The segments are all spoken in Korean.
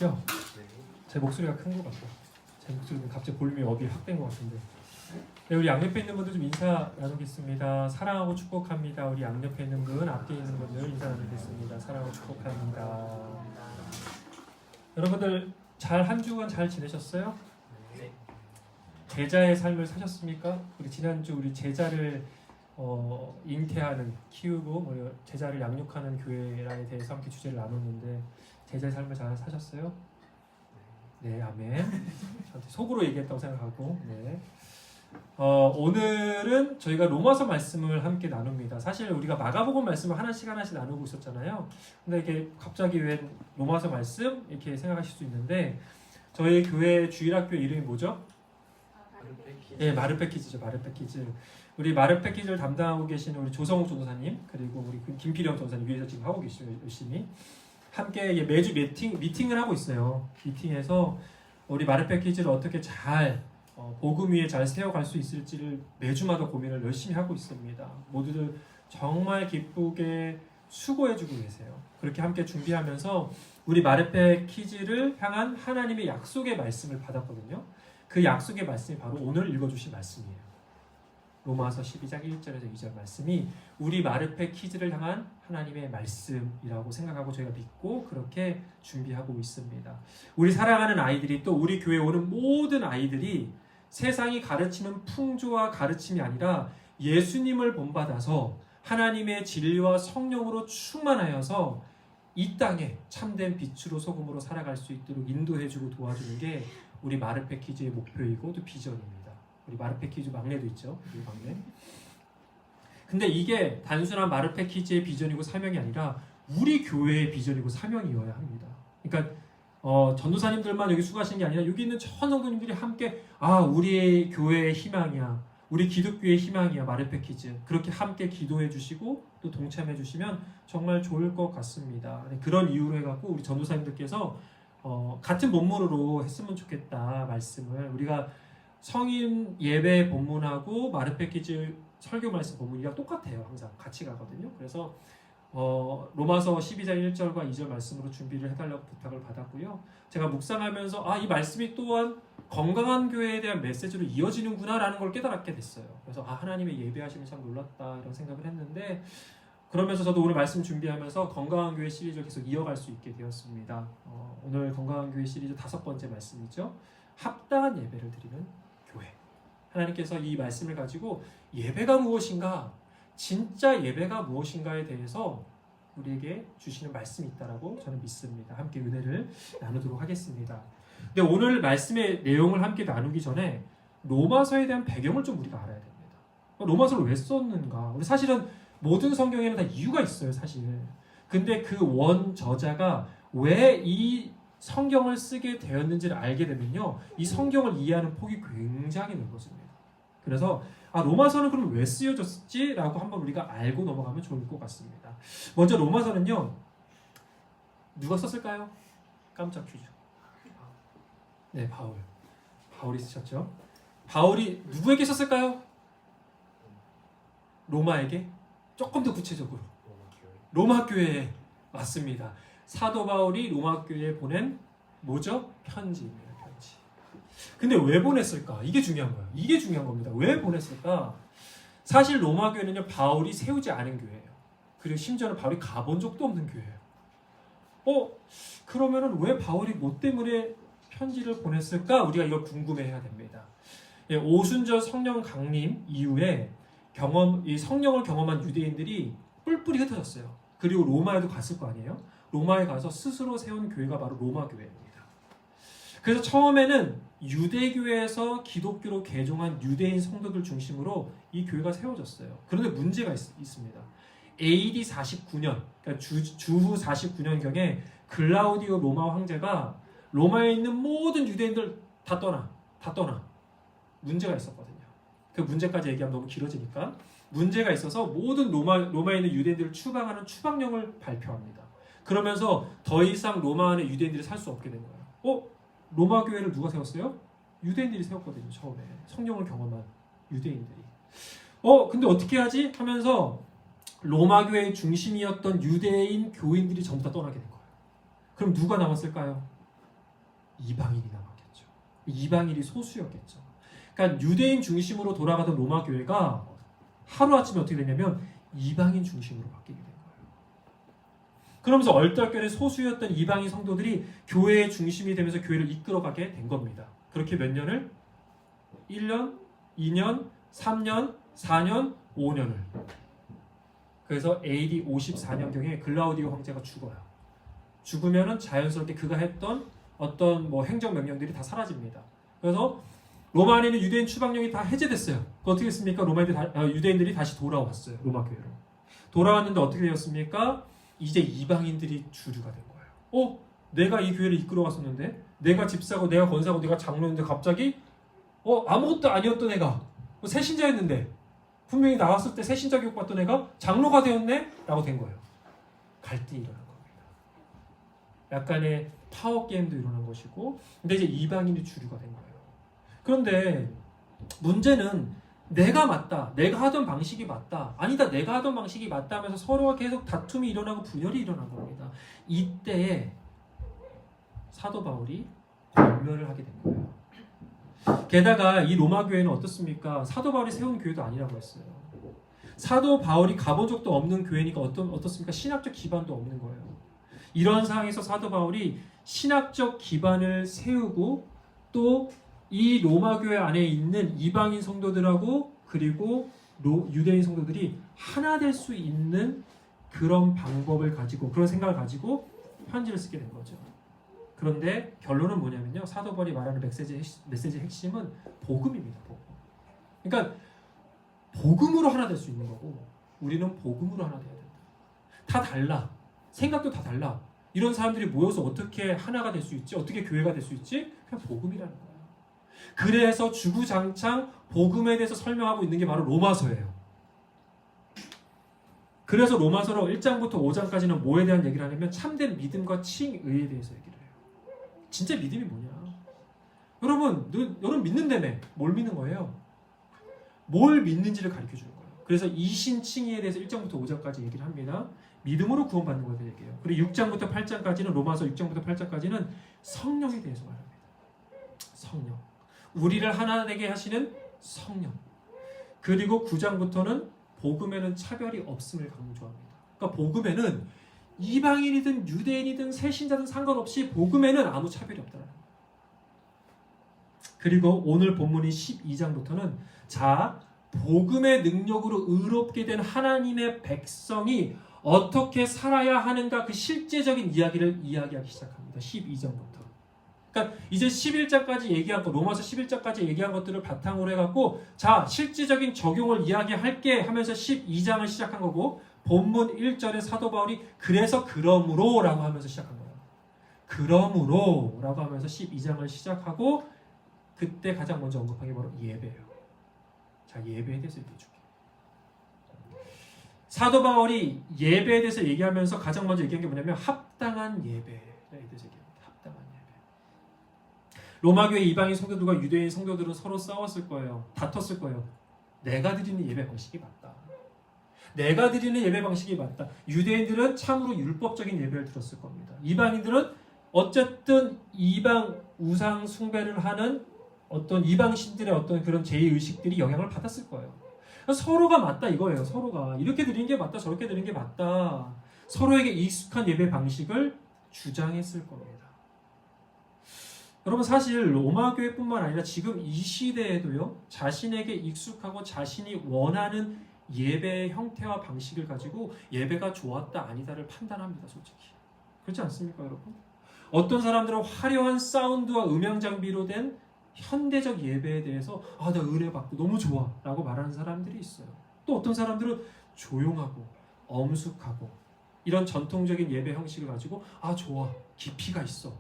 들리시죠? 제 목소리가 큰 것 같아요. 제 목소리는 갑자기 볼륨이 업이 확 된 것 같은데. 네, 우리 양옆에 있는 분들 좀 인사 나누겠습니다. 사랑하고 축복합니다. 우리 양옆에 있는 분, 앞에 있는 분들 인사 나누겠습니다. 사랑하고 축복합니다. 여러분들 잘 한 주간 잘 지내셨어요? 네. 제자의 삶을 사셨습니까? 우리 지난주 우리 제자를 잉태하는, 키우고 뭐 제자를 양육하는 교회에 대해서 함께 주제를 나눴는데 제자의 삶을 잘 사셨어요? 네, 아멘. 저한테 속으로 얘기했다고 생각하고. 네. 오늘은 저희가 로마서 말씀을 함께 나눕니다. 사실 우리가 마가복음 말씀을 하나씩 나누고 있었잖아요. 근데 이게 갑자기 왜 로마서 말씀 이렇게 생각하실 수 있는데 저희 교회 주일학교 이름이 뭐죠? 네, 마르페키즈죠. 마르페키즈. 우리 마르페키즈를 담당하고 계시는 우리 조성욱 전도사님, 그리고 우리 김필영 전도사님 위에서 지금 하고 계시죠. 열심히 함께 매주 미팅을 하고 있어요. 미팅에서 우리 마르페키즈를 어떻게 잘 복음 위에 잘 세워갈 수 있을지를 매주마다 고민을 열심히 하고 있습니다. 모두들 정말 기쁘게 수고해주고 계세요. 그렇게 함께 준비하면서 우리 마르페키즈를 향한 하나님의 약속의 말씀을 받았거든요. 그 약속의 말씀이 바로 오늘 읽어주신 말씀이에요. 로마서 12장 1절에서 2절 말씀이 우리 마르페키즈를 향한 하나님의 말씀이라고 생각하고 저희가 믿고 그렇게 준비하고 있습니다. 우리 사랑하는 아이들이, 또 우리 교회에 오는 모든 아이들이 세상이 가르치는 풍조와 가르침이 아니라 예수님을 본받아서 하나님의 진리와 성령으로 충만하여서 이 땅에 참된 빛으로 소금으로 살아갈 수 있도록 인도해주고 도와주는 게 우리 마르페키즈의 목표이고 또 비전입니다. 우리 마르페키즈 막내도 있죠. 우리 막내. 근데 이게 단순한 마르페키즈의 비전이고 사명이 아니라 우리 교회의 비전이고 사명이어야 합니다. 그러니까 전도사님들만 여기 수고하시는 게 아니라 여기 있는 전 성도님들이 함께 우리의 교회의 희망이야, 우리 기독교의 희망이야 마르페키즈, 그렇게 함께 기도해 주시고 또 동참해 주시면 정말 좋을 것 같습니다. 그런 이유로 해갖고 우리 전도사님들께서 같은 본문으로 했으면 좋겠다 말씀을, 우리가 성인 예배 본문하고 마르페키즈 설교 말씀 본문이랑 똑같아요. 항상 같이 가거든요. 그래서 로마서 12장 1절과 2절 말씀으로 준비를 해달라고 부탁을 받았고요. 제가 묵상하면서 이 말씀이 또한 건강한 교회에 대한 메시지로 이어지는구나 라는 걸 깨달았게 됐어요. 그래서 하나님의 예배하심이 참 놀랐다 이런 생각을 했는데, 그러면서 저도 오늘 말씀 준비하면서 건강한 교회 시리즈를 계속 이어갈 수 있게 되었습니다. 오늘 건강한 교회 시리즈 5번째 말씀이죠. 합당한 예배를 드리는 교회. 하나님께서 이 말씀을 가지고 예배가 무엇인가, 진짜 예배가 무엇인가에 대해서 우리에게 주시는 말씀이 있다라고 저는 믿습니다. 함께 은혜를 나누도록 하겠습니다. 근데 오늘 말씀의 내용을 함께 나누기 전에 로마서에 대한 배경을 좀 우리가 알아야 됩니다. 로마서를 왜 썼는가? 우리 사실은 모든 성경에는 다 이유가 있어요, 사실. 근데 그 원 저자가 왜 이 성경을 쓰게 되었는지를 알게 되면요, 이 성경을 이해하는 폭이 굉장히 넓어집니다. 그래서 로마서는 그럼 왜 쓰여졌지? 라고 한번 우리가 알고 넘어가면 좋을 것 같습니다. 먼저 로마서는요, 누가 썼을까요? 깜짝 퀴즈. 네, 바울이 쓰셨죠. 바울이 누구에게 썼을까요? 로마에게? 조금 더 구체적으로 로마 교회에. 맞습니다. 사도 바울이 로마 교회에 보낸 뭐죠? 편지입니다. 편지. 근데 왜 보냈을까? 이게 중요한 거예요. 이게 중요한 겁니다. 왜 보냈을까? 사실 로마 교회는요, 바울이 세우지 않은 교회예요. 그리고 심지어는 바울이 가본 적도 없는 교회예요. 그러면은 왜 바울이 뭐 때문에 편지를 보냈을까? 우리가 이걸 궁금해해야 됩니다. 오순절 성령 강림 이후에 이 성령을 경험한 유대인들이 뿔뿔이 흩어졌어요. 그리고 로마에도 갔을 거 아니에요? 로마에 가서 스스로 세운 교회가 바로 로마 교회입니다. 그래서 처음에는 유대교회에서 기독교로 개종한 유대인 성도들 중심으로 이 교회가 세워졌어요. 그런데 문제가 있습니다. AD 49년, 그러니까 주후 49년경에 글라우디오 로마 황제가 로마에 있는 모든 유대인들 다 떠나. 문제가 있었거든요. 그 문제까지 얘기하면 너무 길어지니까, 문제가 있어서 모든 로마에 있는 유대인들을 추방하는 추방령을 발표합니다. 그러면서 더 이상 로마 안에 유대인들이 살 수 없게 된 거예요. 로마 교회를 누가 세웠어요? 유대인들이 세웠거든요. 처음에 성령을 경험한 유대인들이. 근데 어떻게 하지? 하면서 로마 교회의 중심이었던 유대인 교인들이 전부 다 떠나게 된 거예요. 그럼 누가 남았을까요? 이방인이 남았겠죠. 이방인이 소수였겠죠. 그러니까 유대인 중심으로 돌아가던 로마 교회가 하루아침에 어떻게 되냐면 이방인 중심으로 바뀌게 된 거예요. 그러면서 얼떨결에 소수였던 이방인 성도들이 교회의 중심이 되면서 교회를 이끌어가게 된 겁니다. 그렇게 몇 년을? 1년, 2년, 3년, 4년, 5년을. 그래서 AD 54년경에 글라우디오 황제가 죽어요. 죽으면은 자연스럽게 그가 했던 어떤 뭐 행정 명령들이 다 사라집니다. 그래서 로마 안에 있는 유대인 추방령이 다 해제됐어요. 어떻게 했습니까? 유대인들이 다시 돌아왔어요. 로마 교회로. 돌아왔는데 어떻게 되었습니까? 이제 이방인들이 주류가 된 거예요. 내가 이 교회를 이끌어 왔었는데, 내가 집사고, 내가 권사고, 내가 장로인데 갑자기 아무것도 아니었던 애가 새신자였는데 분명히 나왔을 때 새신자 교육 받던 애가 장로가 되었네? 라고 된 거예요. 갈등이 일어난 겁니다. 약간의 파워 게임도 일어난 것이고, 근데 이제 이방인이 주류가 된 거예요. 그런데 문제는 내가 맞다, 내가 하던 방식이 맞다, 아니다, 내가 하던 방식이 맞다 하면서 서로가 계속 다툼이 일어나고 분열이 일어난 겁니다. 이때에 사도 바울이 권면을 하게 된 거예요. 게다가 이 로마 교회는 어떻습니까? 사도 바울이 세운 교회도 아니라고 했어요. 사도 바울이 가본 적도 없는 교회니까 어떻습니까? 신학적 기반도 없는 거예요. 이런 상황에서 사도 바울이 신학적 기반을 세우고 또 이 로마 교회 안에 있는 이방인 성도들하고 그리고 유대인 성도들이 하나 될 수 있는 그런 방법을 가지고, 그런 생각을 가지고 편지를 쓰게 된 거죠. 그런데 결론은 뭐냐면요, 사도 바울이 말하는 메시지의 핵심은 복음입니다. 복음. 그러니까 복음으로 하나 될 수 있는 거고, 우리는 복음으로 하나 돼야 된다. 다 달라. 생각도 다 달라. 이런 사람들이 모여서 어떻게 하나가 될 수 있지? 어떻게 교회가 될 수 있지? 그냥 복음이라는 거예요. 그래서 주구장창 복음에 대해서 설명하고 있는 게 바로 로마서예요. 그래서 로마서로 1장부터 5장까지는 뭐에 대한 얘기를 하냐면 참된 믿음과 칭의에 대해서 얘기를 해요. 진짜 믿음이 뭐냐? 여러분 믿는다며. 뭘 믿는 거예요? 뭘 믿는지를 가르쳐 주는 거예요. 그래서 이신칭의에 대해서 1장부터 5장까지 얘기를 합니다. 믿음으로 구원받는 것에 대해 얘기해요. 그리고 6장부터 8장까지는, 로마서 6장부터 8장까지는 성령에 대해서 말합니다. 성령. 우리를 하나 되게 하시는 성령. 그리고 9장부터는 복음에는 차별이 없음을 강조합니다. 그러니까 복음에는 이방인이든 유대인이든 새신자든 상관없이 복음에는 아무 차별이 없다는 거예요. 그리고 오늘 본문인 12장부터는 복음의 능력으로 의롭게 된 하나님의 백성이 어떻게 살아야 하는가, 그 실제적인 이야기를 이야기하기 시작합니다. 12장부터. 그러니까 이제 11장까지 얘기한 거, 로마서 11장까지 얘기한 것들을 바탕으로 해갖고 실질적인 적용을 이야기할게 하면서 12장을 시작한 거고, 본문 1절에 사도 바울이 그래서 그러므로 라고 하면서 시작한 거예요. 그러므로 라고 하면서 12장을 시작하고, 그때 가장 먼저 언급한 게 바로 예배예요. 예배에 대해서 얘기해 줄게요. 사도 바울이 예배에 대해서 얘기하면서 가장 먼저 얘기한 게 뭐냐면 합당한 예배에 대해서 얘기합니다. 합당한 예배. 로마교회 이방인 성도들과 유대인 성도들은 서로 싸웠을 거예요. 다퉜을 거예요. 내가 드리는 예배 방식이 맞다. 내가 드리는 예배 방식이 맞다. 유대인들은 참으로 율법적인 예배를 드렸을 겁니다. 이방인들은 어쨌든 이방 우상 숭배를 하는 어떤 이방 신들의 어떤 그런 제의식들이 영향을 받았을 거예요. 서로가 맞다 이거예요. 서로가 이렇게 드리는 게 맞다, 저렇게 드리는 게 맞다. 서로에게 익숙한 예배 방식을 주장했을 겁니다. 여러분, 사실 로마 교회뿐만 아니라 지금 이 시대에도요, 자신에게 익숙하고 자신이 원하는 예배의 형태와 방식을 가지고 예배가 좋았다 아니다를 판단합니다. 솔직히 그렇지 않습니까, 여러분? 어떤 사람들은 화려한 사운드와 음향 장비로 된 현대적 예배에 대해서 나 은혜 받고 너무 좋아 라고 말하는 사람들이 있어요. 또 어떤 사람들은 조용하고 엄숙하고 이런 전통적인 예배 형식을 가지고 좋아, 깊이가 있어,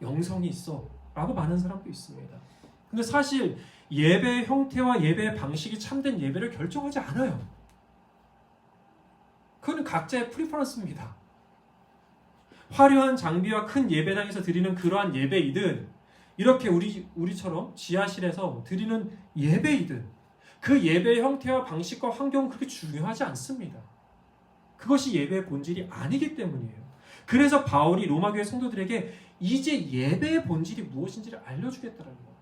영성이 있어 라고 말하는 사람도 있습니다. 근데 사실 예배의 형태와 예배의 방식이 참된 예배를 결정하지 않아요. 그건 각자의 프리퍼런스입니다. 화려한 장비와 큰 예배당에서 드리는 그러한 예배이든, 이렇게 우리처럼 지하실에서 드리는 예배이든, 그 예배의 형태와 방식과 환경은 그렇게 중요하지 않습니다. 그것이 예배의 본질이 아니기 때문이에요. 그래서 바울이 로마교회 성도들에게 이제 예배의 본질이 무엇인지를 알려주겠다는 겁니다.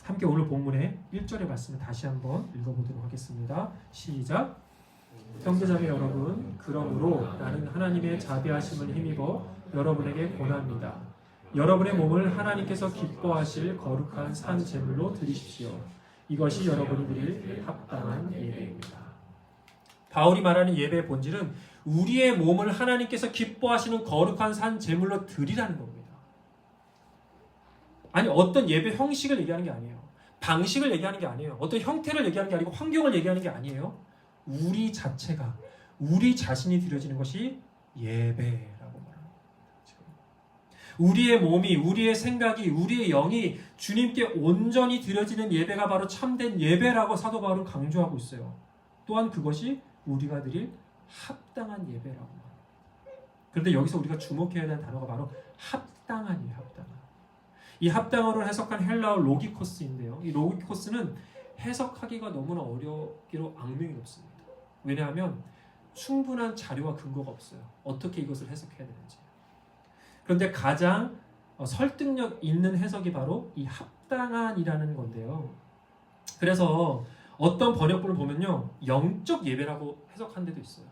함께 오늘 본문의 1절의 말씀을 다시 한번 읽어보도록 하겠습니다. 시작. 형제자매 여러분, 그러므로 나는 하나님의 자비하심을 힘입어 여러분에게 권합니다. 여러분의 몸을 하나님께서 기뻐하실 거룩한 산 제물로 드리십시오. 이것이 여러분이 드릴 합당한 예배입니다. 바울이 말하는 예배의 본질은 우리의 몸을 하나님께서 기뻐하시는 거룩한 산 제물로 드리라는 겁니다. 아니, 어떤 예배 형식을 얘기하는 게 아니에요. 방식을 얘기하는 게 아니에요. 어떤 형태를 얘기하는 게 아니고 환경을 얘기하는 게 아니에요. 우리 자체가, 우리 자신이 드려지는 것이 예배라고 말합니다. 우리의 몸이, 우리의 생각이, 우리의 영이 주님께 온전히 드려지는 예배가 바로 참된 예배라고 사도 바울은 강조하고 있어요. 또한 그것이 우리가 드릴 합당한 예배라고 말합니다. 그런데 여기서 우리가 주목해야 되는 단어가 바로 합당한이에요. 합당한. 이 합당어를 해석한 헬라어 로기코스인데요. 이 로기코스는 해석하기가 너무나 어렵기로 악명이 높습니다. 왜냐하면 충분한 자료와 근거가 없어요. 어떻게 이것을 해석해야 되는지. 그런데 가장 설득력 있는 해석이 바로 이 합당한이라는 건데요. 그래서 어떤 번역본을 보면요, 영적 예배라고 해석한 데도 있어요.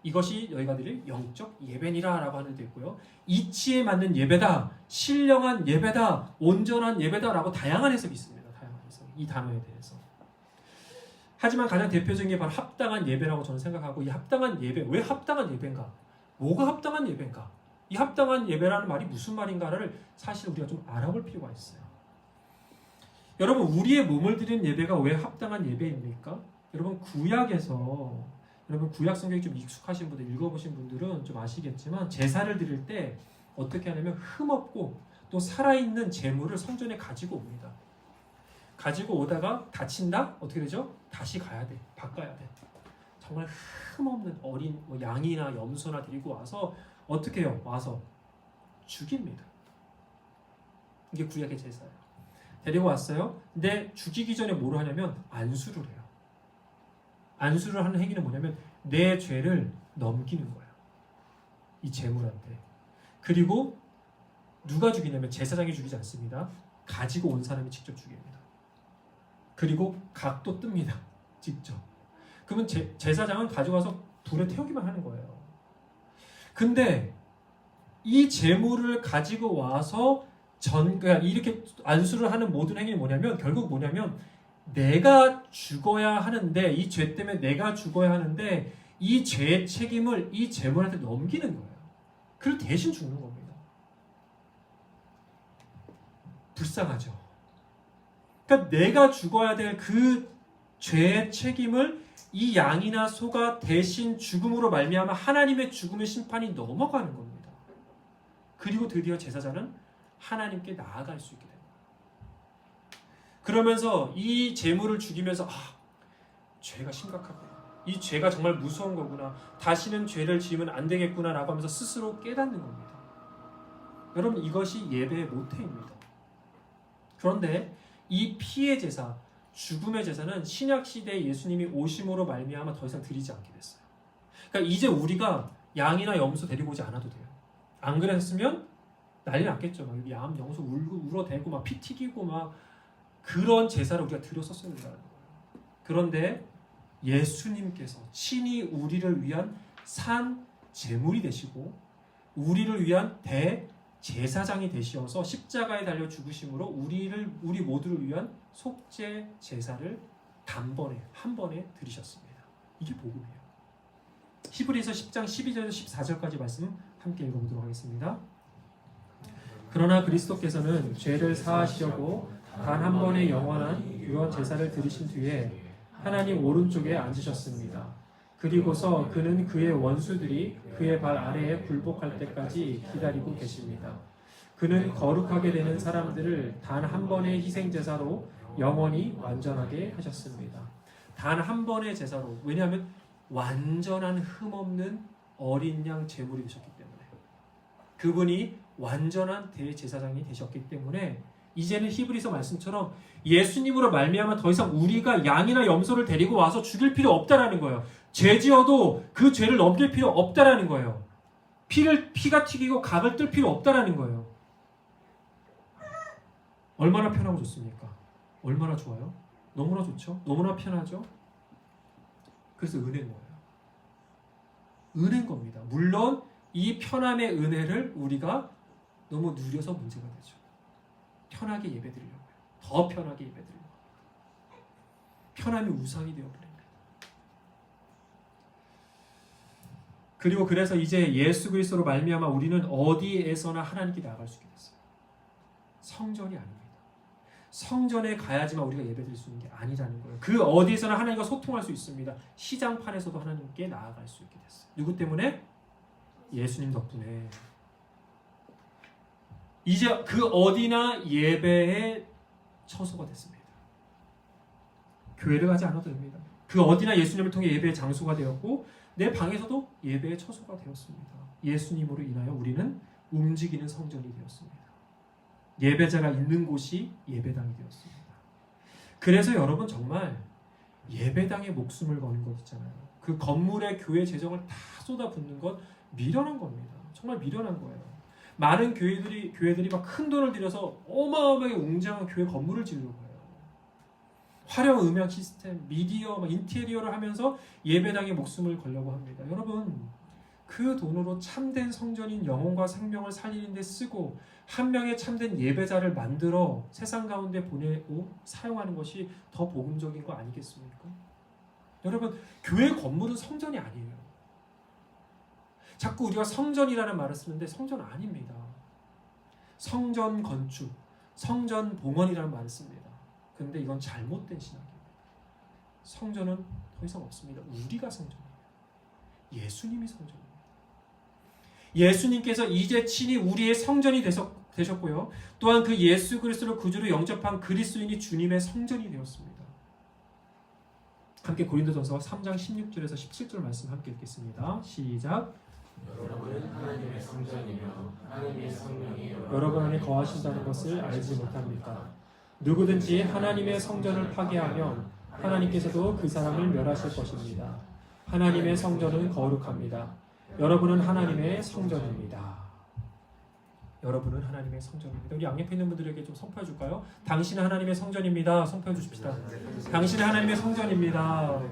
이것이 너희가 드릴 영적 예배니라 라고 하는 데도 있고요. 이치에 맞는 예배다, 신령한 예배다, 온전한 예배다 라고 다양한 해석이 있습니다. 다양한 해석, 이 단어에 대해서. 하지만 가장 대표적인 게 바로 합당한 예배라고 저는 생각하고, 이 합당한 예배, 왜 합당한 예배인가? 뭐가 합당한 예배인가? 이 합당한 예배라는 말이 무슨 말인가를 사실 우리가 좀 알아볼 필요가 있어요. 여러분, 우리의 몸을 드리는 예배가 왜 합당한 예배입니까? 여러분, 여러분 구약 성경이 좀 익숙하신 분들, 읽어보신 분들은 좀 아시겠지만 제사를 드릴 때 어떻게 하냐면 흠없고 또 살아있는 제물을 성전에 가지고 옵니다. 가지고 오다가 다친다? 어떻게 되죠? 다시 가야 돼. 바꿔야 돼. 정말 흠없는 어린 양이나 염소나 데리고 와서 어떻게 해요? 와서 죽입니다. 이게 구약의 제사예요. 데리고 왔어요. 근데 죽이기 전에 뭐를 하냐면 안수를 해요. 안수를 하는 행위는 뭐냐면 내 죄를 넘기는 거예요. 이 제물한테. 그리고 누가 죽이냐면 제사장이 죽이지 않습니다. 가지고 온 사람이 직접 죽입니다. 그리고 각도 뜹니다. 직접. 그러면 제사장은 가져가서 불에 태우기만 하는 거예요. 근데 이 제물을 가지고 와서 그러니까 이렇게 안수를 하는 모든 행위는 뭐냐면 결국 뭐냐면 내가 죽어야 하는데, 이 죄 때문에 내가 죽어야 하는데 이 죄의 책임을 이 제물한테 넘기는 거예요. 그리고 대신 죽는 겁니다. 불쌍하죠. 그러니까 내가 죽어야 될 그 죄의 책임을 이 양이나 소가 대신 죽음으로 말미암아 하나님의 죽음의 심판이 넘어가는 겁니다. 그리고 드디어 제사장은 하나님께 나아갈 수 있게 됩니다. 그러면서 이 제물을 죽이면서 죄가 심각하구나. 이 죄가 정말 무서운 거구나. 다시는 죄를 지으면 안 되겠구나 라고 하면서 스스로 깨닫는 겁니다. 여러분, 이것이 예배의 모태입니다. 그런데 이 피의 제사, 죽음의 제사는 신약시대에 예수님이 오심으로 말미암아 더 이상 드리지 않게 됐어요. 그러니까 이제 우리가 양이나 염소 데리고 오지 않아도 돼요. 안 그랬으면 난리 났겠죠. 막 양, 염소 울어대고 막 피 튀기고 막 그런 제사를 우리가 드렸었어야 된다는 거예요. 그런데 예수님께서 친히 우리를 위한 산 제물이 되시고 우리를 위한 대제사장이 되시어서 십자가에 달려 죽으심으로 우리 모두를 위한 속죄 제사를 단번에 한 번에 드리셨습니다. 이게 복음이에요. 히브리서 10장 12절에서 14절까지 말씀 함께 읽어보도록 하겠습니다. 그러나 그리스도께서는 죄를 사하시려고 단 한 번의 영원한 유언 제사를 드리신 뒤에 하나님 오른쪽에 앉으셨습니다. 그리고서 그는 그의 원수들이 그의 발 아래에 굴복할 때까지 기다리고 계십니다. 그는 거룩하게 되는 사람들을 단 한 번의 희생 제사로 영원히 완전하게 하셨습니다. 단 한 번의 제사로. 왜냐하면 완전한 흠없는 어린 양 제물이 되셨기 때문에, 그분이 완전한 대제사장이 되셨기 때문에 이제는 히브리서 말씀처럼 예수님으로 말미암아 더 이상 우리가 양이나 염소를 데리고 와서 죽일 필요 없다라는 거예요. 죄 지어도 그 죄를 넘길 필요 없다라는 거예요. 피가 튀기고 각을 뜰 필요 없다라는 거예요. 얼마나 편하고 좋습니까? 얼마나 좋아요? 너무나 좋죠? 너무나 편하죠? 그래서 은혜인 거예요. 은혜인 겁니다. 물론 이 편함의 은혜를 우리가 너무 누려서 문제가 되죠. 편하게 예배드리려고요. 더 편하게 예배드리려고. 편함이 우상이 되어버립니다. 그리고 그래서 이제 예수 그리스도로 말미암아 우리는 어디에서나 하나님께 나아갈 수 있게 됐어요. 성전이 아닙니다. 성전에 가야지만 우리가 예배드릴 수 있는 게 아니라는 거예요. 그 어디에서나 하나님과 소통할 수 있습니다. 시장판에서도 하나님께 나아갈 수 있게 됐어요. 누구 때문에? 예수님 덕분에. 이제 그 어디나 예배의 처소가 됐습니다. 교회를 가지 않아도 됩니다. 그 어디나 예수님을 통해 예배의 장소가 되었고 내 방에서도 예배의 처소가 되었습니다. 예수님으로 인하여 우리는 움직이는 성전이 되었습니다. 예배자가 있는 곳이 예배당이 되었습니다. 그래서 여러분 정말 예배당에 목숨을 거는 것 있잖아요. 그 건물에 교회 재정을 다 쏟아붓는 것 미련한 겁니다. 정말 미련한 거예요. 많은 교회들이 막 큰 돈을 들여서 어마어마하게 웅장한 교회 건물을 지으려고 해요. 화려한 음향 시스템, 미디어, 인테리어를 하면서 예배당에 목숨을 걸려고 합니다. 여러분, 그 돈으로 참된 성전인 영혼과 생명을 살리는 데 쓰고 한 명의 참된 예배자를 만들어 세상 가운데 보내고 사용하는 것이 더 복음적인 거 아니겠습니까? 여러분, 교회 건물은 성전이 아니에요. 자꾸 우리가 성전이라는 말을 쓰는데 성전 아닙니다. 성전 건축, 성전 봉헌이라는 말을 씁니다. 그런데 이건 잘못된 신학입니다. 성전은 더 이상 없습니다. 우리가 성전이에요. 예수님이 성전입니다. 예수님께서 이제 친히 우리의 성전이 되셨고요. 또한 그 예수 그리스도를 구주로 영접한 그리스도인이 주님의 성전이 되었습니다. 함께 고린도전서 3장 16절에서 17절 말씀 함께 읽겠습니다. 시작. 여러분은 하나님의 성전이며 하나님의 성령이 여러분 안에 거하신다는 것을 알지 못합니까? 누구든지 하나님의 성전을 파괴하면 하나님께서도 그 사람을 멸하실 것입니다. 하나님의 성전은 거룩합니다. 여러분은 하나님의 성전입니다. 여러분은 하나님의 성전입니다. 우리 양옆에 있는 분들에게 좀 선포해 줄까요? 당신은 하나님의 성전입니다. 선포해 주십시다. 당신은 하나님의 성전입니다.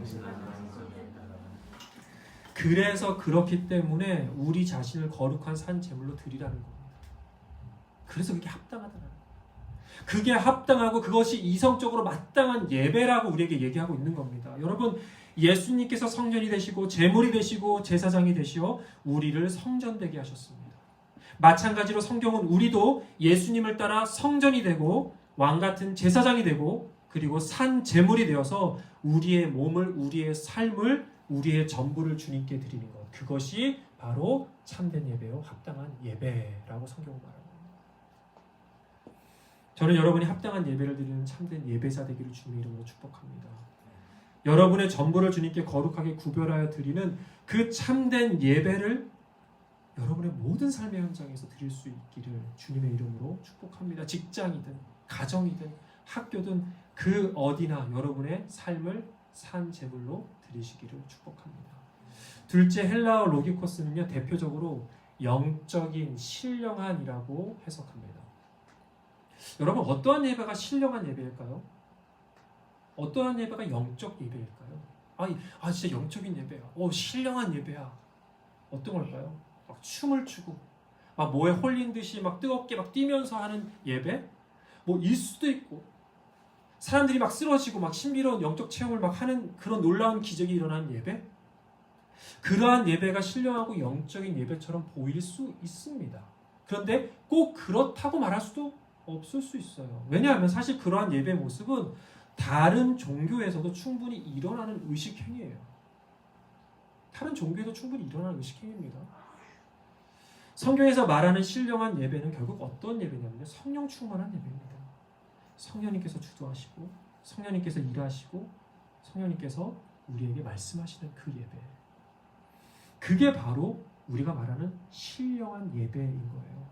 그래서 그렇기 때문에 우리 자신을 거룩한 산 제물로 드리라는 겁니다. 그래서 그게 합당하다는 거예요. 그게 합당하고 그것이 이성적으로 마땅한 예배라고 우리에게 얘기하고 있는 겁니다. 여러분, 예수님께서 성전이 되시고 제물이 되시고 제사장이 되시어 우리를 성전되게 하셨습니다. 마찬가지로 성경은 우리도 예수님을 따라 성전이 되고 왕같은 제사장이 되고 그리고 산 제물이 되어서 우리의 몸을, 우리의 삶을, 우리의 전부를 주님께 드리는 것, 그것이 바로 참된 예배요 합당한 예배라고 성경은 말합니다. 저는 여러분이 합당한 예배를 드리는 참된 예배자 되기를 주님의 이름으로 축복합니다. 여러분의 전부를 주님께 거룩하게 구별하여 드리는 그 참된 예배를 여러분의 모든 삶의 현장에서 드릴 수 있기를 주님의 이름으로 축복합니다. 직장이든 가정이든 학교든 그 어디나 여러분의 삶을 산 제물로 드리시기를 축복합니다. 둘째, 헬라어 로기코스는요, 대표적으로 영적인 신령한이라고 해석합니다. 여러분, 어떠한 예배가 신령한 예배일까요? 어떠한 예배가 영적 예배일까요? 진짜 영적인 예배야. 신령한 예배야. 어떤 걸까요? 막 춤을 추고, 막 뭐에 홀린 듯이 막 뜨겁게 막 뛰면서 하는 예배? 일 수도 있고, 사람들이 막 쓰러지고 막 신비로운 영적 체험을 막 하는 그런 놀라운 기적이 일어나는 예배? 그러한 예배가 신령하고 영적인 예배처럼 보일 수 있습니다. 그런데 꼭 그렇다고 말할 수도 없을 수 있어요. 왜냐하면 사실 그러한 예배 모습은 다른 종교에서도 충분히 일어나는 의식행위예요. 다른 종교에도 충분히 일어나는 의식행위입니다. 성경에서 말하는 신령한 예배는 결국 어떤 예배냐면요, 성령 충만한 예배입니다. 성령님께서 주도하시고 성령님께서 일하시고 성령님께서 우리에게 말씀하시는 그 예배, 그게 바로 우리가 말하는 신령한 예배인 거예요.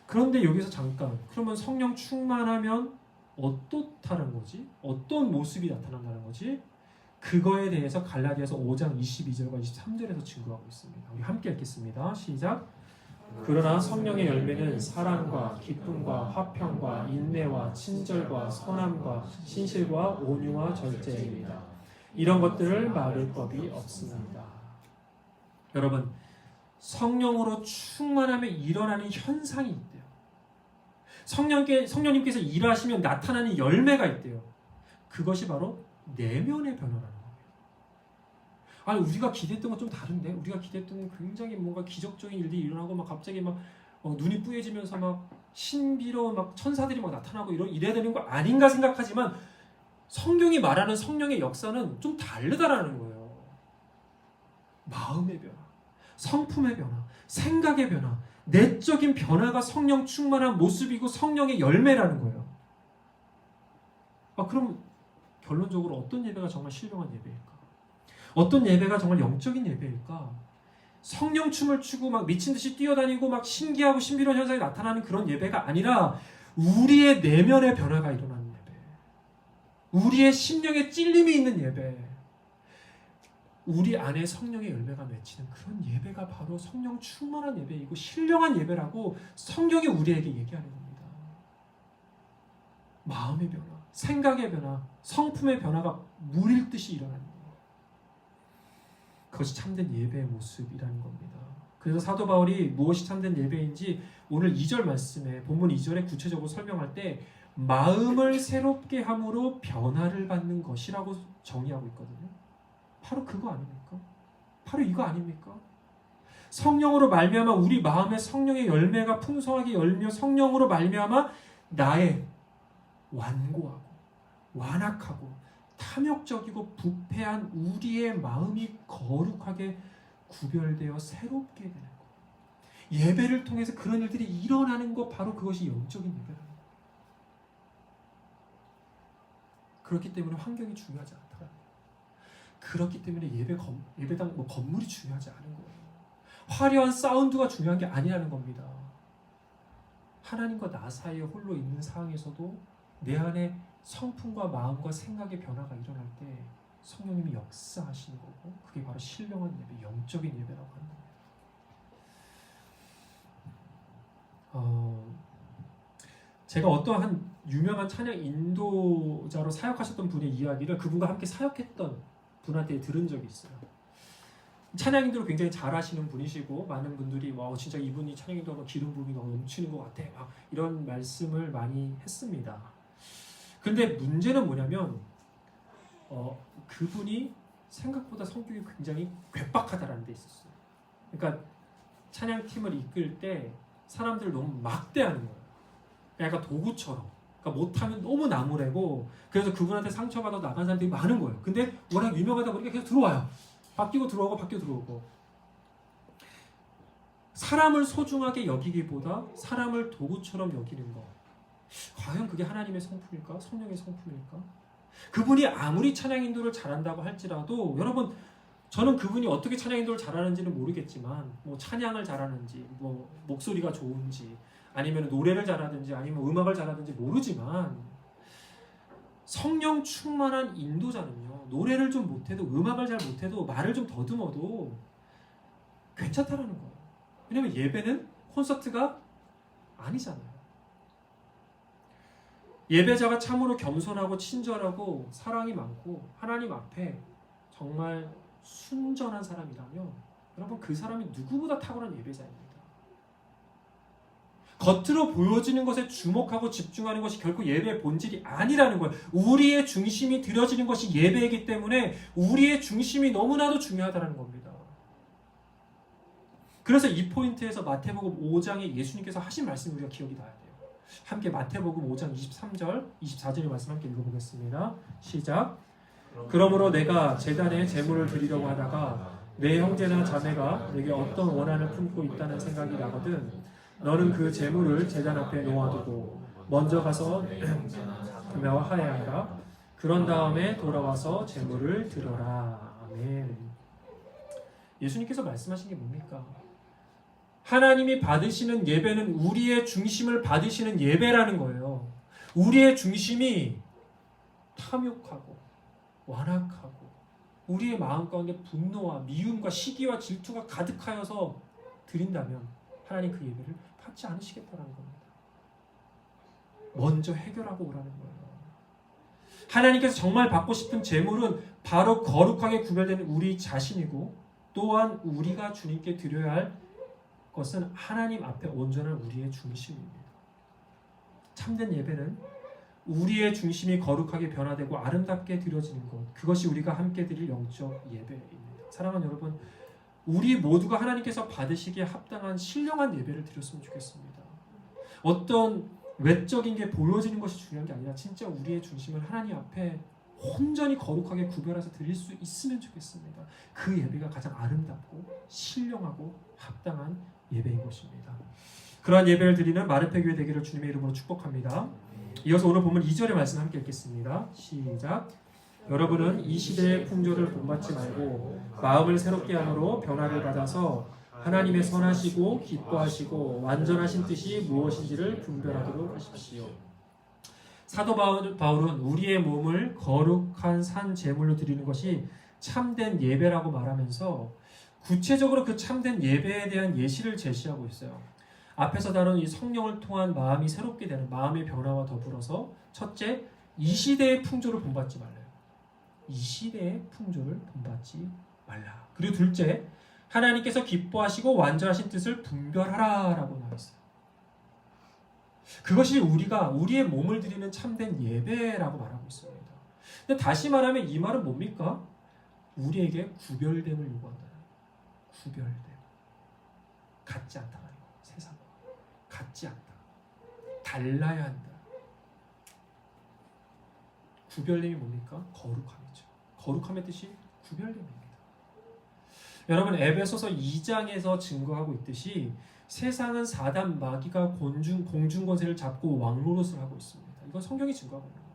그런데 여기서 잠깐, 그러면 성령 충만하면 어떻다는 거지? 어떤 모습이 나타난다는 거지? 그거에 대해서 갈라디아서 5장 22절과 23절에서 증거하고 있습니다. 우리 함께 읽겠습니다. 시작. 그러나 성령의 열매는 사랑과 기쁨과 화평과 인내와 친절과 선함과 신실과 온유와 절제입니다. 이런 것들을 막을 법이 없습니다. 여러분, 성령으로 충만하면 일어나는 현상이 있대요. 성령님께서 일하시면 나타나는 열매가 있대요. 그것이 바로 내면의 변화라는 거예요. 아니, 우리가 기대했던 건 좀 다른데? 우리가 기대했던 건 굉장히 뭔가 기적적인 일들이 일어나고 막 갑자기 막 눈이 뿌얘지면서 막 신비로운 막 천사들이 막 나타나고 이래야 되는 거 아닌가 생각하지만 성경이 말하는 성령의 역사는 좀 다르다라는 거예요. 마음의 변화, 성품의 변화, 생각의 변화, 내적인 변화가 성령 충만한 모습이고 성령의 열매라는 거예요. 그럼 결론적으로 어떤 예배가 정말 신령한 예배일까? 어떤 예배가 정말 영적인 예배일까? 성령 춤을 추고 막 미친 듯이 뛰어다니고 막 신기하고 신비로운 현상이 나타나는 그런 예배가 아니라 우리의 내면의 변화가 일어나는 예배, 우리의 심령에 찔림이 있는 예배, 우리 안에 성령의 열매가 맺히는 그런 예배가 바로 성령 충만한 예배이고 신령한 예배라고 성경이 우리에게 얘기하는 겁니다. 마음의 변화, 생각의 변화, 성품의 변화가 물일 듯이 일어나는 거예요. 그것이 참된 예배의 모습이라는 겁니다. 그래서 사도 바울이 무엇이 참된 예배인지 오늘 2절 말씀에 본문 2절에 구체적으로 설명할 때 마음을 새롭게 함으로 변화를 받는 것이라고 정의하고 있거든요. 바로 그거 아닙니까? 바로 이거 아닙니까? 성령으로 말미암아 우리 마음에 성령의 열매가 풍성하게 열며 성령으로 말미암아 나의 완고하고 완악하고 탐욕적이고 부패한 우리의 마음이 거룩하게 구별되어 새롭게 되는 것. 예배를 통해서 그런 일들이 일어나는 것, 바로 그것이 영적인 예배라는 거예요. 그렇기 때문에 환경이 중요하지 않다는 거예요. 그렇기 때문에 예배당 건물이 중요하지 않은 거예요. 화려한 사운드가 중요한 게 아니라는 겁니다. 하나님과 나 사이에 홀로 있는 상황에서도 내 안에 성품과 마음과 생각의 변화가 일어날 때 성령님이 역사하시는 거고, 그게 바로 신령한 예배, 영적인 예배라고 하는 겁니다. 제가 어떠한 유명한 찬양 인도자로 사역하셨던 분의 이야기를 그분과 함께 사역했던 분한테 들은 적이 있어요. 찬양인도를 굉장히 잘하시는 분이시고 많은 분들이 와 진짜 이분이 찬양인도가 기름 부음이 너무 넘치는 것 같아, 막 이런 말씀을 많이 했습니다. 근데 문제는 뭐냐면 그분이 생각보다 성격이 굉장히 괴팍하다라는 데 있었어요. 그러니까 찬양팀을 이끌 때 사람들을 너무 막대하는 거예요. 약간 도구처럼. 그러니까 못하면 너무 나무래고, 그래서 그분한테 상처받아 나간 사람들이 많은 거예요. 근데 워낙 유명하다 보니까 계속 들어와요. 바뀌고 들어오고 바뀌고 들어오고. 사람을 소중하게 여기기보다 사람을 도구처럼 여기는 거, 과연 그게 하나님의 성품일까? 성령의 성품일까? 그분이 아무리 찬양 인도를 잘한다고 할지라도, 여러분, 저는 그분이 어떻게 찬양 인도를 잘하는지는 모르겠지만, 뭐 찬양을 잘하는지, 뭐 목소리가 좋은지, 아니면 노래를 잘하든지, 아니면 음악을 잘하든지 모르지만, 성령 충만한 인도자는요, 노래를 좀 못해도, 음악을 잘 못해도, 말을 좀 더듬어도 괜찮다라는 거예요. 왜냐면 예배는 콘서트가 아니잖아요. 예배자가 참으로 겸손하고 친절하고 사랑이 많고 하나님 앞에 정말 순전한 사람이라면, 여러분, 그 사람이 누구보다 탁월한 예배자입니다. 겉으로 보여지는 것에 주목하고 집중하는 것이 결코 예배의 본질이 아니라는 거예요. 우리의 중심이 들여지는 것이 예배이기 때문에 우리의 중심이 너무나도 중요하다는 겁니다. 그래서 이 포인트에서 마태복음 5장에 예수님께서 하신 말씀을 우리가 기억이 나야 돼요. 함께 마태복음 5장 23절, 24절의 말씀 함께 읽어보겠습니다. 시작. 그러므로 내가 제단에 제물을 드리려고 하다가 내 형제나 자매가 내게 어떤 원한을 품고 있다는 생각이 나거든 너는 그 제물을 제단 앞에 놓아두고 먼저 가서 자매와 화해하라. 그런 다음에 돌아와서 제물을 드려라. 아멘. 예수님께서 말씀하신 게 뭡니까? 하나님이 받으시는 예배는 우리의 중심을 받으시는 예배라는 거예요. 우리의 중심이 탐욕하고 완악하고 우리의 마음 가운데 분노와 미움과 시기와 질투가 가득하여서 드린다면 하나님 그 예배를 받지 않으시겠다는 겁니다. 먼저 해결하고 오라는 거예요. 하나님께서 정말 받고 싶은 제물은 바로 거룩하게 구별되는 우리 자신이고, 또한 우리가 주님께 드려야 할 것은 하나님 앞에 온전한 우리의 중심입니다. 참된 예배는 우리의 중심이 거룩하게 변화되고 아름답게 드려지는 것, 그것이 우리가 함께 드릴 영적 예배입니다. 사랑하는 여러분, 우리 모두가 하나님께서 받으시기에 합당한 신령한 예배를 드렸으면 좋겠습니다. 어떤 외적인 게 보여지는 것이 중요한 게 아니라 진짜 우리의 중심을 하나님 앞에 온전히 거룩하게 구별해서 드릴 수 있으면 좋겠습니다. 그 예배가 가장 아름답고 신령하고 합당한 예배인 것입니다. 그러한 예배를 드리는 마르페 교회 되기를 주님의 이름으로 축복합니다. 이어서 오늘 보면 2절의 말씀 함께 읽겠습니다. 시작. 여러분은 이 시대의 풍조를 본받지 말고 마음을 새롭게 함으로 변화를 받아서 하나님의 선하시고 기뻐하시고 완전하신 뜻이 무엇인지를 분별하도록 하십시오. 사도 바울은 우리의 몸을 거룩한 산 제물로 드리는 것이 참된 예배라고 말하면서 구체적으로 그 참된 예배에 대한 예시를 제시하고 있어요. 앞에서 다룬 이 성령을 통한 마음이 새롭게 되는 마음의 변화와 더불어서, 첫째, 이 시대의 풍조를 본받지 말라요. 이 시대의 풍조를 본받지 말라. 그리고 둘째, 하나님께서 기뻐하시고 완전하신 뜻을 분별하라라고 나왔어요. 그것이 우리가 우리의 몸을 드리는 참된 예배라고 말하고 있습니다. 근데 다시 말하면 이 말은 뭡니까? 우리에게 구별됨을 요구한다. 구별됨. 같지 않다. 세상 같지 않다. 달라야 한다. 구별됨이 뭡니까? 거룩함이죠. 거룩함의 뜻이 구별됨입니다. 여러분, 에베소서 2장에서 증거하고 있듯이 세상은 사단 마귀가 공중 권세를 잡고 왕노릇을 하고 있습니다. 이건 성경이 증거하고 있는 거예요.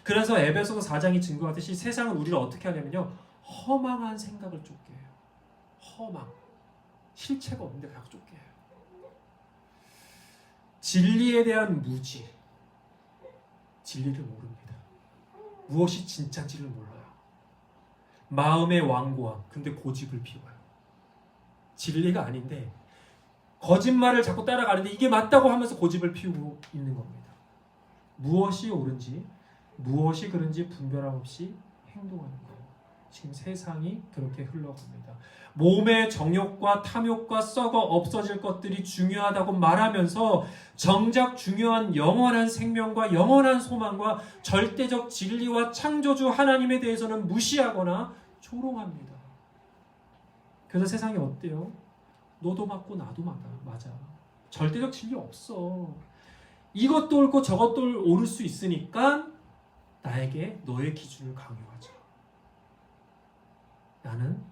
그래서 에베소서 4장이 증거하듯이 세상은 우리를 어떻게 하냐면요, 허망한 생각을 쫓게 해요. 허망, 실체가 없는데 그냥 쫓게 해요. 진리에 대한 무지, 진리를 모릅니다. 무엇이 진짜인지를 몰라요. 마음의 완고함, 근데 고집을 피워요. 진리가 아닌데 거짓말을 자꾸 따라가는데 이게 맞다고 하면서 고집을 피우고 있는 겁니다. 무엇이 옳은지 무엇이 그른지 분별함 없이 행동하는 거예요. 지금 세상이 그렇게 흘러갑니다. 몸의 정욕과 탐욕과 썩어 없어질 것들이 중요하다고 말하면서 정작 중요한 영원한 생명과 영원한 소망과 절대적 진리와 창조주 하나님에 대해서는 무시하거나 조롱합니다. 그래서 세상이 어때요? 너도 맞고 나도 맞아. 절대적 진리 없어. 이것도 옳고 저것도 옳을 수 있으니까 나에게 너의 기준을 강요하자. 나는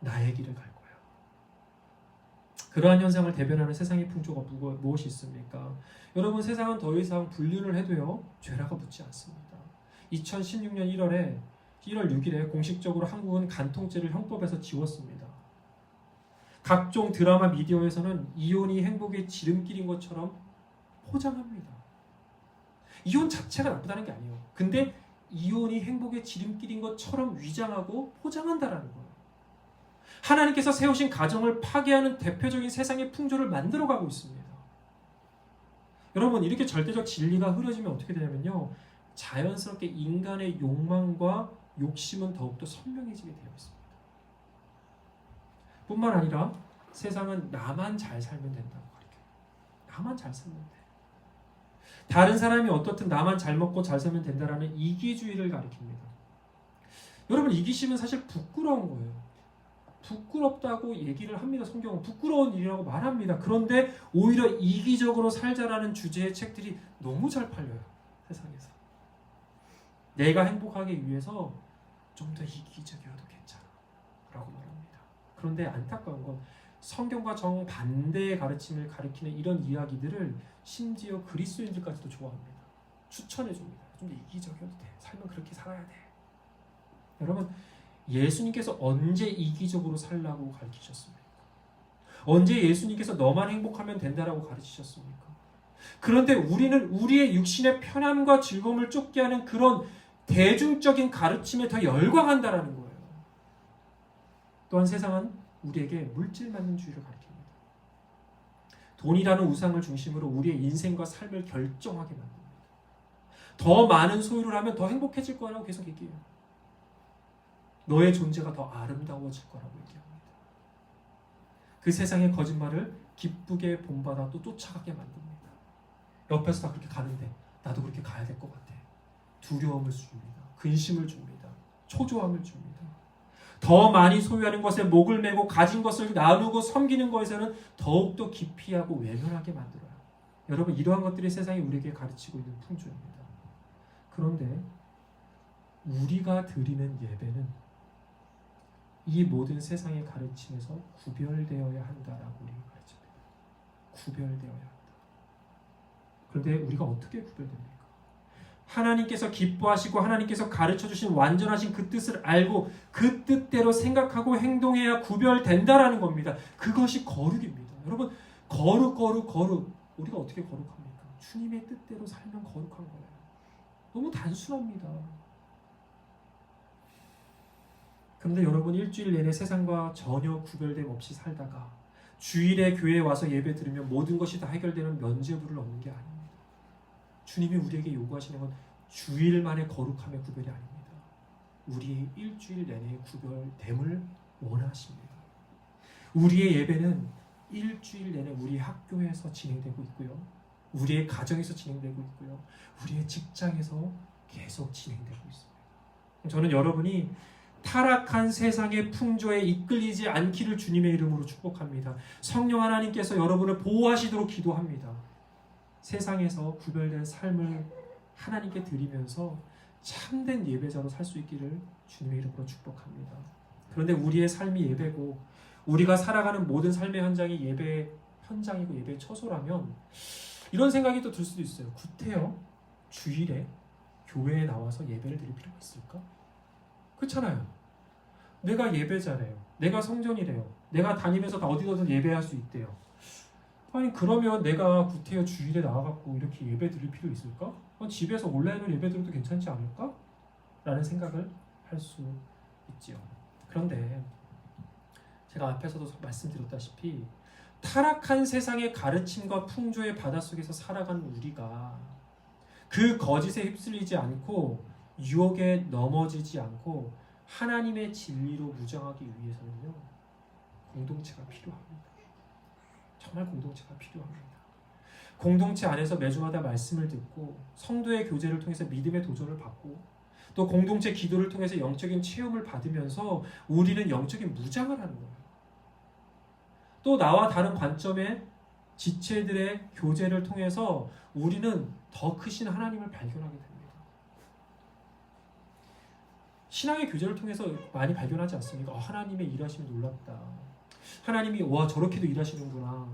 나의 길을 갈 거야. 그러한 현상을 대변하는 세상의 풍조가 무엇이 있습니까? 여러분, 세상은 더 이상 불륜을 해도요, 죄라고 묻지 않습니다. 2016년 1월 6일에 공식적으로 한국은 간통죄를 형법에서 지웠습니다. 각종 드라마 미디어에서는 이혼이 행복의 지름길인 것처럼 포장합니다. 이혼 자체가 나쁘다는 게 아니에요. 근데 이혼이 행복의 지름길인 것처럼 위장하고 포장한다라는 거예요. 하나님께서 세우신 가정을 파괴하는 대표적인 세상의 풍조를 만들어가고 있습니다. 여러분, 이렇게 절대적 진리가 흐려지면 어떻게 되냐면요, 자연스럽게 인간의 욕망과 욕심은 더욱더 선명해지게 되어 있습니다. 뿐만 아니라 세상은 나만 잘 살면 된다고 가르쳐요. 나만 잘 살면 돼. 다른 사람이 어떻든 나만 잘 먹고 잘 살면 된다라는 이기주의를 가리킵니다. 여러분, 이기심은 사실 부끄러운 거예요. 부끄럽다고 얘기를 합니다. 성경은 부끄러운 일이라고 말합니다. 그런데 오히려 이기적으로 살자라는 주제의 책들이 너무 잘 팔려요. 세상에서. 내가 행복하기 위해서 좀 더 이기적이어도 괜찮아 라고 말합니다. 그런데 안타까운 건 성경과 정반대의 가르침을 가리키는 이런 이야기들을 심지어 그리스도인들까지도 좋아합니다. 추천해줍니다. 좀 더 이기적이어도 돼. 살면 그렇게 살아야 돼. 여러분, 예수님께서 언제 이기적으로 살라고 가르치셨습니까? 언제 예수님께서 너만 행복하면 된다라고 가르치셨습니까? 그런데 우리는 우리의 육신의 편함과 즐거움을 쫓게 하는 그런 대중적인 가르침에 더 열광한다라는 거예요. 또한 세상은 우리에게 물질만능주의를 가르칩니다. 돈이라는 우상을 중심으로 우리의 인생과 삶을 결정하게 만듭니다. 더 많은 소유를 하면 더 행복해질 거라고 계속 얘기해요. 너의 존재가 더 아름다워질 거라고 얘기합니다. 그 세상의 거짓말을 기쁘게 본받아 또 쫓아가게 만듭니다. 옆에서 다 그렇게 가는데 나도 그렇게 가야 될 것 같아. 두려움을 줍니다. 근심을 줍니다. 초조함을 줍니다. 더 많이 소유하는 것에 목을 메고 가진 것을 나누고 섬기는 것에서는 더욱더 기피하고 외면하게 만들어요. 여러분, 이러한 것들이 세상이 우리에게 가르치고 있는 풍조입니다. 그런데 우리가 드리는 예배는 이 모든 세상의 가르침에서 구별되어야 한다라고 우리가 가르칩니다. 구별되어야 한다. 그런데 우리가 어떻게 구별됩니까? 하나님께서 기뻐하시고 하나님께서 가르쳐주신 완전하신 그 뜻을 알고 그 뜻대로 생각하고 행동해야 구별된다라는 겁니다. 그것이 거룩입니다. 여러분, 거룩. 우리가 어떻게 거룩합니까? 주님의 뜻대로 살면 거룩한 거예요. 너무 단순합니다. 그런데 여러분, 일주일 내내 세상과 전혀 구별됨 없이 살다가 주일에 교회에 와서 예배 드리면 모든 것이 다 해결되는 면죄부를 얻는 게 아닙니다. 주님이 우리에게 요구하시는 건 주일만의 거룩함의 구별이 아닙니다. 우리의 일주일 내내의 구별됨을 원하십니다. 우리의 예배는 일주일 내내 우리 학교에서 진행되고 있고요. 우리의 가정에서 진행되고 있고요. 우리의 직장에서 계속 진행되고 있습니다. 저는 여러분이 타락한 세상의 풍조에 이끌리지 않기를 주님의 이름으로 축복합니다. 성령 하나님께서 여러분을 보호하시도록 기도합니다. 세상에서 구별된 삶을 하나님께 드리면서 참된 예배자로 살 수 있기를 주님의 이름으로 축복합니다. 그런데 우리의 삶이 예배고 우리가 살아가는 모든 삶의 현장이 예배 현장이고 예배의 처소라면 이런 생각이 또 들 수도 있어요. 구태여 주일에 교회에 나와서 예배를 드릴 필요가 있을까? 그렇잖아요. 내가 예배자래요. 내가 성전이래요. 내가 다니면서 다 어디든 예배할 수 있대요. 아니, 그러면 내가 구태여 주일에 나와갖고 이렇게 예배 드릴 필요 있을까? 집에서 온라인으로 예배 드려도 괜찮지 않을까? 라는 생각을 할 수 있지요. 그런데 제가 앞에서도 말씀드렸다시피 타락한 세상의 가르침과 풍조의 바닷속에서 살아가는 우리가 그 거짓에 휩쓸리지 않고 유혹에 넘어지지 않고 하나님의 진리로 무장하기 위해서는요, 공동체가 필요합니다. 정말 공동체가 필요합니다. 공동체 안에서 매주마다 말씀을 듣고 성도의 교제를 통해서 믿음의 도전을 받고 또 공동체 기도를 통해서 영적인 체험을 받으면서 우리는 영적인 무장을 하는 거예요. 또 나와 다른 관점의 지체들의 교제를 통해서 우리는 더 크신 하나님을 발견하게 됩니다. 신앙의 교제를 통해서 많이 발견하지 않습니까? 하나님의 일하심이 놀랍다. 하나님이 와 저렇게도 일하시는구나.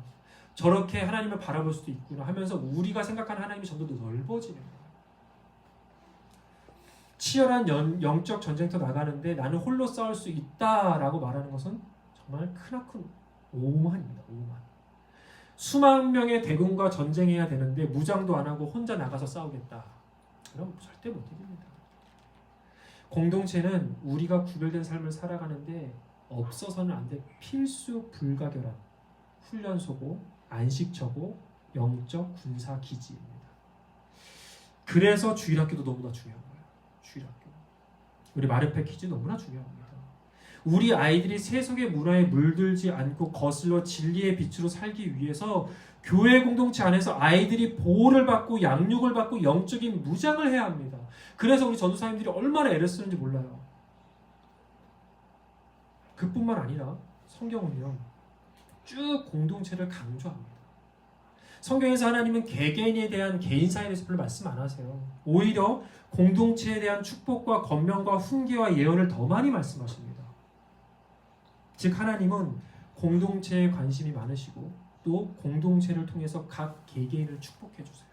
저렇게 하나님을 바라볼 수도 있구나 하면서 우리가 생각하는 하나님이 점점 더 넓어지는 거예요. 치열한 영적 전쟁터 나가는데 나는 홀로 싸울 수 있다라고 말하는 것은 정말 크나큰 오만입니다. 오만. 수만 명의 대군과 전쟁해야 되는데 무장도 안 하고 혼자 나가서 싸우겠다. 그럼 절대 못 이깁니다. 공동체는 우리가 구별된 삶을 살아가는데 없어서는 안 될 필수 불가결한 훈련소고 안식처고 영적 군사 기지입니다. 그래서 주일학교도 너무나 중요한 거예요. 주일학교. 우리 마르페 퀴즈 너무나 중요합니다. 우리 아이들이 세속의 문화에 물들지 않고 거슬러 진리의 빛으로 살기 위해서 교회 공동체 안에서 아이들이 보호를 받고 양육을 받고 영적인 무장을 해야 합니다. 그래서 우리 전도사님들이 얼마나 애를 쓰는지 몰라요. 그뿐만 아니라 성경은요, 쭉 공동체를 강조합니다. 성경에서 하나님은 개개인에 대한 개인사에 대해서 별로 말씀 안 하세요. 오히려 공동체에 대한 축복과 권면과 훈계와 예언을 더 많이 말씀하십니다. 즉 하나님은 공동체에 관심이 많으시고 또 공동체를 통해서 각 개개인을 축복해 주세요.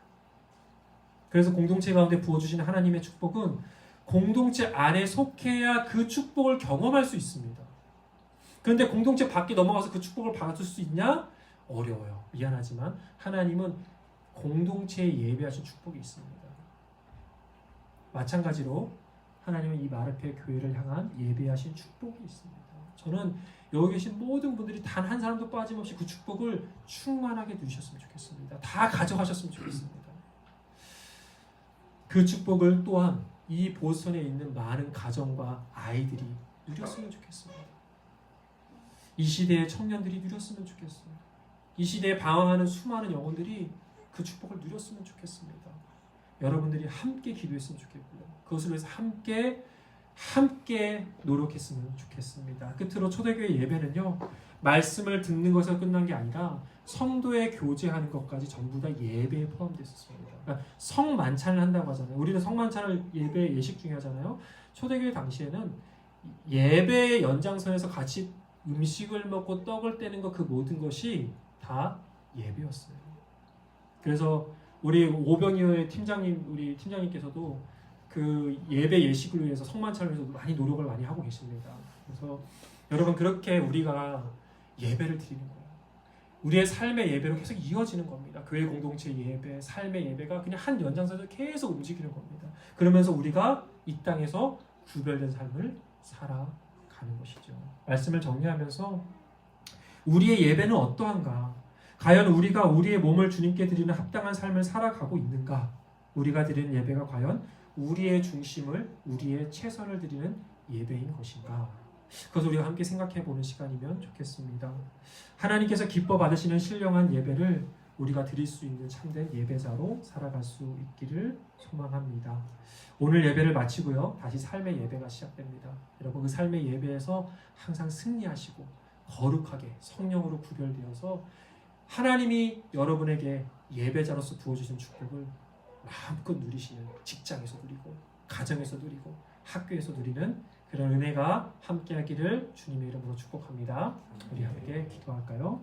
그래서 공동체 가운데 부어주신 하나님의 축복은 공동체 안에 속해야 그 축복을 경험할 수 있습니다. 그런데 공동체 밖에 넘어가서 그 축복을 받을 수 있냐? 어려워요. 미안하지만 하나님은 공동체에 예배하신 축복이 있습니다. 마찬가지로 하나님은 이 마르페 교회를 향한 예배하신 축복이 있습니다. 저는 여기 계신 모든 분들이 단 한 사람도 빠짐없이 그 축복을 충만하게 누리셨으면 좋겠습니다. 다 가져가셨으면 좋겠습니다. 그 축복을 또한 이 보스턴에 있는 많은 가정과 아이들이 누렸으면 좋겠습니다. 이 시대의 청년들이 누렸으면 좋겠습니다. 이 시대에 방황하는 수많은 영혼들이 그 축복을 누렸으면 좋겠습니다. 여러분들이 함께 기도했으면 좋겠고요. 그것을 위해서 함께 노력했으면 좋겠습니다. 끝으로 초대교회 예배는요, 말씀을 듣는 것에서 끝난 게 아니라 성도의 교제하는 것까지 전부 다 예배에 포함되어 있었습니다. 그러니까 성만찬을 한다고 하잖아요. 우리는 성만찬을 예배 예식 중에 하잖아요. 초대교회 당시에는 예배의 연장선에서 같이 음식을 먹고 떡을 떼는 것, 그 모든 것이 다 예배였어요. 그래서 우리 오병이어의 우리 팀장님께서도 그 예배 예식을 위해서 성만찬을 위해서 많이 노력을 많이 하고 계십니다. 그래서 여러분, 그렇게 우리가 예배를 드리는 거예요. 우리의 삶의 예배로 계속 이어지는 겁니다. 교회 공동체 예배, 삶의 예배가 그냥 한 연장선에서 계속 움직이는 겁니다. 그러면서 우리가 이 땅에서 구별된 삶을 살아가는 것이죠. 말씀을 정리하면서 우리의 예배는 어떠한가? 과연 우리가 우리의 몸을 주님께 드리는 합당한 삶을 살아가고 있는가? 우리가 드리는 예배가 과연 우리의 중심을, 우리의 최선을 드리는 예배인 것인가? 그것을 우리가 함께 생각해보는 시간이면 좋겠습니다. 하나님께서 기뻐 받으시는 신령한 예배를 우리가 드릴 수 있는 참된 예배자로 살아갈 수 있기를 소망합니다. 오늘 예배를 마치고요, 다시 삶의 예배가 시작됩니다. 여러분, 그 삶의 예배에서 항상 승리하시고 거룩하게 성령으로 구별되어서 하나님이 여러분에게 예배자로서 부어주신 축복을 마음껏 누리시는, 직장에서 누리고 가정에서 누리고 학교에서 누리는 그런 은혜가 함께하기를 주님의 이름으로 축복합니다. 우리 함께 기도할까요?